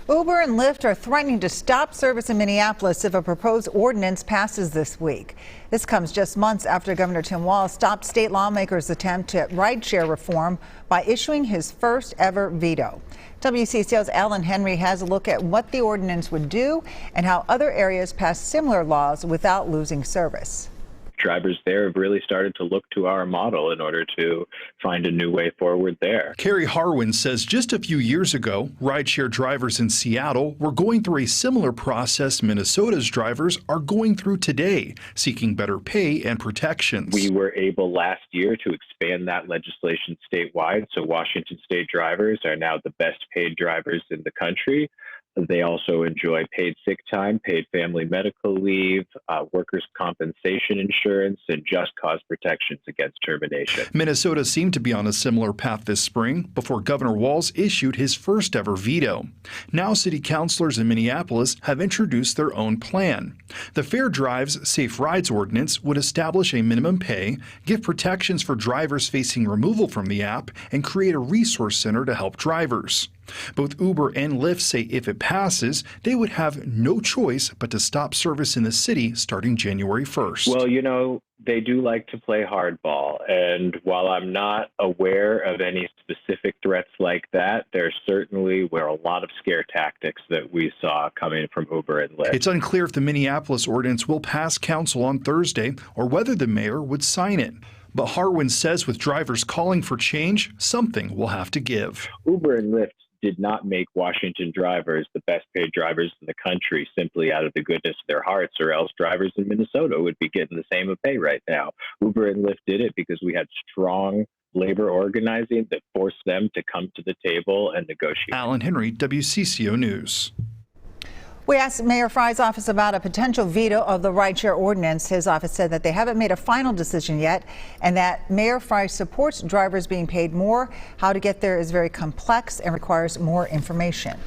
Uber and Lyft are threatening to stop service in Minneapolis if a proposed ordinance passes this week. This comes just months after Governor Tim Walz stopped state lawmakers' attempt at rideshare reform by issuing his first ever veto. WCCO's Alan Henry has a look at what the ordinance would do and how other areas pass similar laws without losing service. Drivers there have really started to look to our model in order to find a new way forward there. Carrie Harwin says just a few years ago, rideshare drivers in Seattle were going through a similar process Minnesota's drivers are going through today, seeking better pay and protections. We were able last year to expand that legislation statewide, so Washington state drivers are now the best paid drivers in the country. They also enjoy paid sick time, paid family medical leave, workers' compensation insurance, and just cause protections against termination. Minnesota seemed to be on a similar path this spring before Governor Walz issued his first ever veto. Now city councilors in Minneapolis have introduced their own plan. The Fair Drives, Safe Rides ordinance would establish a minimum pay, give protections for drivers facing removal from the app, and create a resource center to help drivers. Both Uber and Lyft say if it passes, they would have no choice but to stop service in the city starting January 1st. Well, you know, they do like to play hardball. And while I'm not aware of any specific threats like that, there certainly were a lot of scare tactics that we saw coming from Uber and Lyft. It's unclear if the Minneapolis ordinance will pass council on Thursday or whether the mayor would sign it. But Harwin says with drivers calling for change, something will have to give. Uber and Lyft did not make Washington drivers the best paid drivers in the country simply out of the goodness of their hearts, or else drivers in Minnesota would be getting the same pay right now. Uber and Lyft did it because we had strong labor organizing that forced them to come to the table and negotiate. Alan Henry, WCCO News. We asked Mayor Frye's office about a potential veto of the rideshare ordinance. His office said that they haven't made a final decision yet and that Mayor Frye supports drivers being paid more. How to get there is very complex and requires more information.